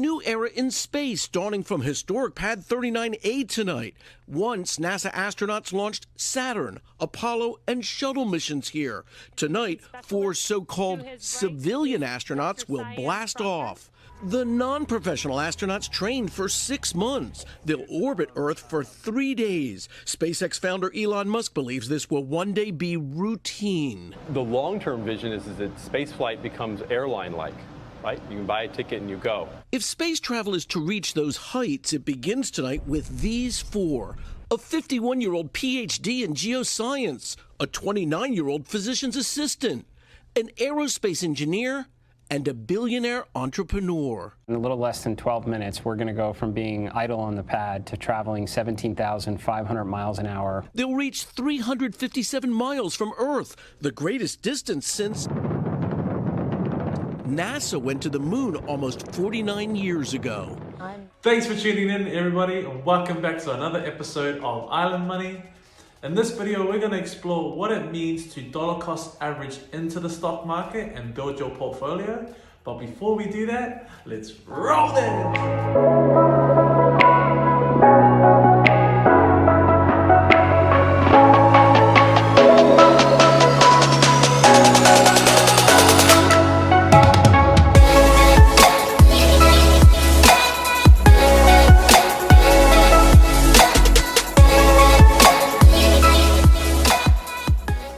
New era in space dawning from historic Pad 39A tonight. Once, NASA astronauts launched Saturn, Apollo, and shuttle missions here. Tonight, 4 so-called civilian astronauts will blast off. The non-professional astronauts trained for 6 months. They'll orbit Earth for 3 days. SpaceX founder Elon Musk believes this will one day be routine. The long-term vision is that spaceflight becomes airline-like. Right? You can buy a ticket and you go. If space travel is to reach those heights, it begins tonight with these 4. A 51-year-old PhD in geoscience, a 29-year-old physician's assistant, an aerospace engineer, and a billionaire entrepreneur. In a little less than 12 minutes, we're going to go from being idle on the pad to traveling 17,500 miles an hour. They'll reach 357 miles from Earth, the greatest distance since NASA went to the moon almost 49 years ago. Thanks for tuning in, everybody, and welcome back to another episode of Island Money. In this video, we're going to explore what it means to dollar cost average into the stock market and build your portfolio. But before we do that, let's roll it!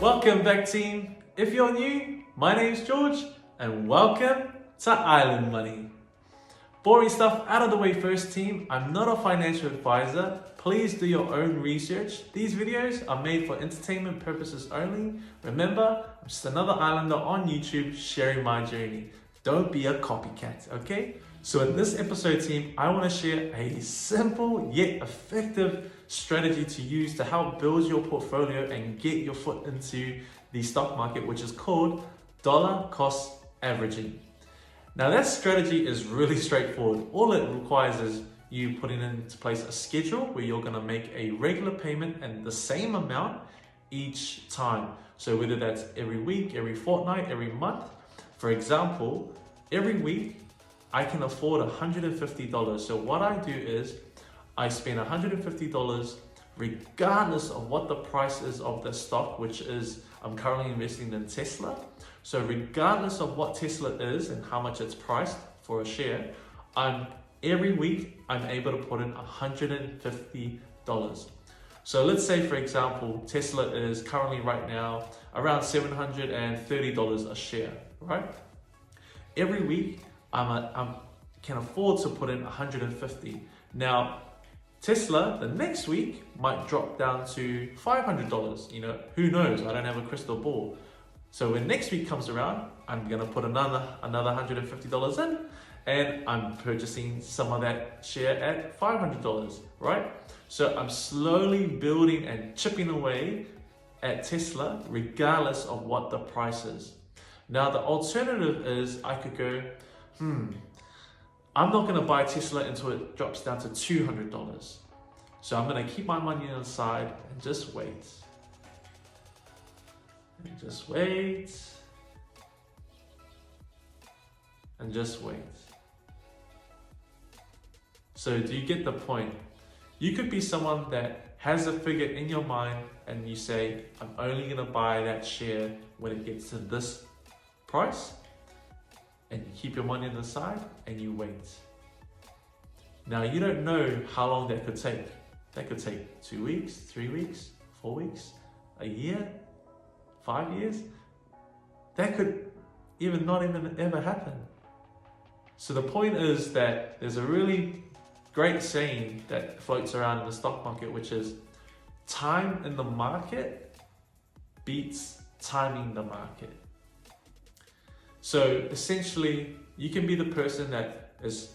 Welcome back, team. If you're new, my name's George and welcome to Island Money. Boring stuff out of the way first, team. I'm not a financial advisor. Please do your own research. These videos are made for entertainment purposes only. Remember, I'm just another islander on YouTube sharing my journey. Don't be a copycat, okay? So in this episode, team, I want to share a simple yet effective strategy to use to help build your portfolio and get your foot into the stock market, which is called dollar cost averaging. Now that strategy is really straightforward. All it requires is you putting into place a schedule where you're going to make a regular payment and the same amount each time. So whether that's every week, every fortnight, every month. For example, every week I can afford $150. So what I do is I spend $150 regardless of what the price is of the stock, which is, I'm currently investing in Tesla. So regardless of what Tesla is and how much it's priced for a share, every week I'm able to put in $150. So let's say, for example, Tesla is currently right now around $730 a share, right? Every week I can afford to put in $150. Now, Tesla, the next week, might drop down to $500. You know, who knows? I don't have a crystal ball. So when next week comes around, I'm gonna put another $150 in, and I'm purchasing some of that share at $500, right? So I'm slowly building and chipping away at Tesla, regardless of what the price is. Now, the alternative is I could go, I'm not going to buy Tesla until it drops down to $200. So I'm going to keep my money on the side and just wait. And just wait. And just wait. So do you get the point? You could be someone that has a figure in your mind and you say, I'm only going to buy that share when it gets to this price. And you keep your money on the side and you wait. Now, you don't know how long that could take. That could take 2 weeks, 3 weeks, 4 weeks, a year, 5 years. That could not even ever happen. So the point is that there's a really great saying that floats around in the stock market, which is time in the market beats timing the market. So essentially, you can be the person that is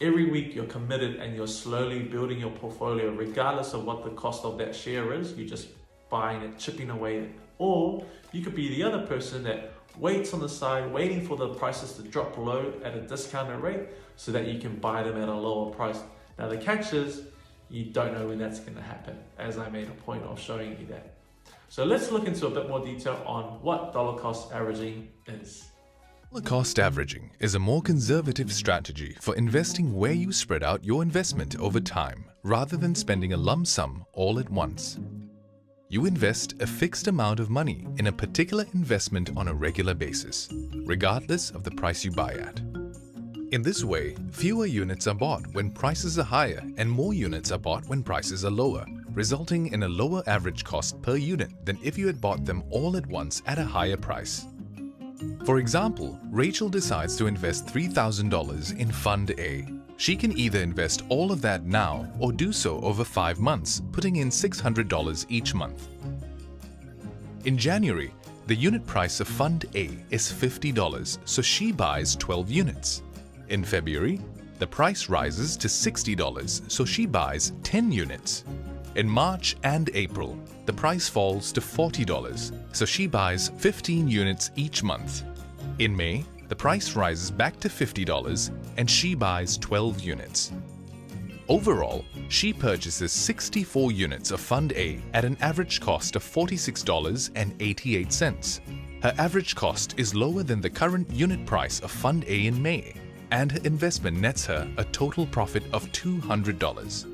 every week you're committed and you're slowly building your portfolio regardless of what the cost of that share is. You're just buying it, chipping away it. Or you could be the other person that waits on the side, waiting for the prices to drop low at a discounted rate so that you can buy them at a lower price. Now the catch is, you don't know when that's going to happen, as I made a point of showing you that. So let's look into a bit more detail on what dollar cost averaging is. Cost averaging is a more conservative strategy for investing where you spread out your investment over time rather than spending a lump sum all at once. You invest a fixed amount of money in a particular investment on a regular basis, regardless of the price you buy at. In this way, fewer units are bought when prices are higher and more units are bought when prices are lower, resulting in a lower average cost per unit than if you had bought them all at once at a higher price. For example, Rachel decides to invest $3,000 in Fund A. She can either invest all of that now or do so over 5 months, putting in $600 each month. In January, the unit price of Fund A is $50, so she buys 12 units. In February, the price rises to $60, so she buys 10 units. In March and April, the price falls to $40, so she buys 15 units each month. In May, the price rises back to $50 and she buys 12 units. Overall, she purchases 64 units of Fund A at an average cost of $46.88. Her average cost is lower than the current unit price of Fund A in May, and her investment nets her a total profit of $200.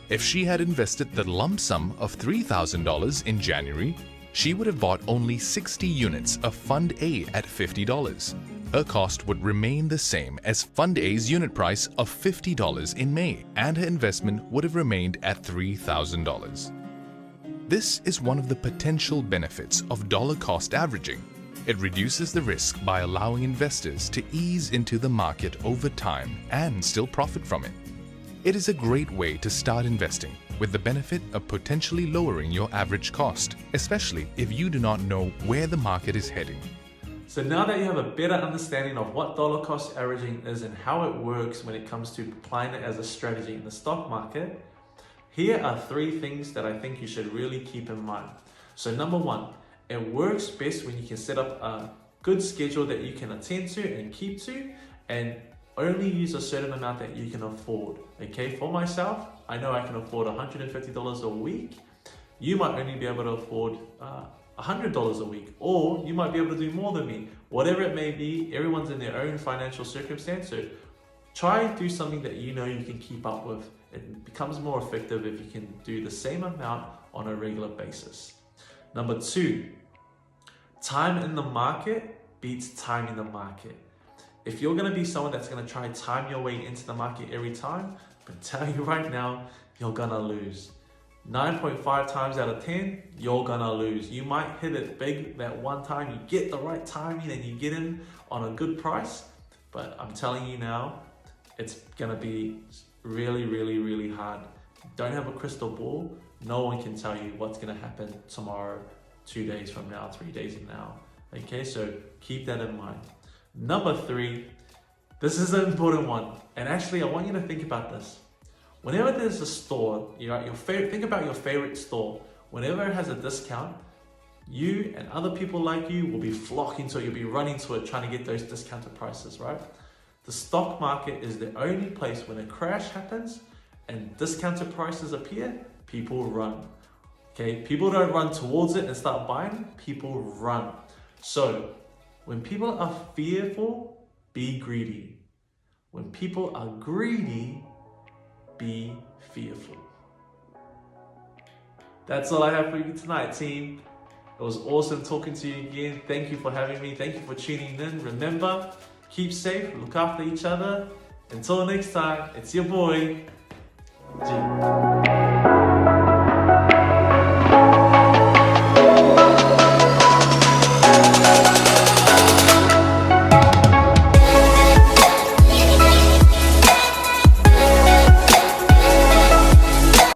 If she had invested the lump sum of $3,000 in January, she would have bought only 60 units of Fund A at $50. Her cost would remain the same as Fund A's unit price of $50 in May, and her investment would have remained at $3,000. This is one of the potential benefits of dollar cost averaging. It reduces the risk by allowing investors to ease into the market over time and still profit from it. It is a great way to start investing, with the benefit of potentially lowering your average cost, especially if you do not know where the market is heading. So now that you have a better understanding of what dollar cost averaging is and how it works when it comes to applying it as a strategy in the stock market, here are 3 things that I think you should really keep in mind. So number 1, it works best when you can set up a good schedule that you can attend to and keep to, and only use a certain amount that you can afford. Okay, for myself, I know I can afford $150 a week. You might only be able to afford $100 a week, or you might be able to do more than me. Whatever it may be, everyone's in their own financial circumstance, so try and do something that you know you can keep up with. It becomes more effective if you can do the same amount on a regular basis. Number 2, time in the market beats time in the market. If you're going to be someone that's going to try and time your way into the market every time, I'm telling you right now, you're going to lose. 9.5 times out of 10, you're going to lose. You might hit it big that one time, you get the right timing and you get in on a good price, but I'm telling you now, it's going to be really, really, really hard. Don't have a crystal ball. No one can tell you what's going to happen tomorrow, 2 days from now, 3 days from now. Okay, so keep that in mind. Number 3, this is an important one, and actually I want you to think about this. Whenever there's a store, think about your favorite store. Whenever it has a discount, you and other people like you will be flocking to it, you'll be running to it, trying to get those discounted prices, right? The stock market is the only place when a crash happens and discounted prices appear, people run. Okay, people don't run towards it and start buying, people run. So when people are fearful, be greedy. When people are greedy, be fearful. That's all I have for you tonight, team. It was awesome talking to you again. Thank you for having me. Thank you for tuning in. Remember, keep safe, look after each other. Until next time, it's your boy, G.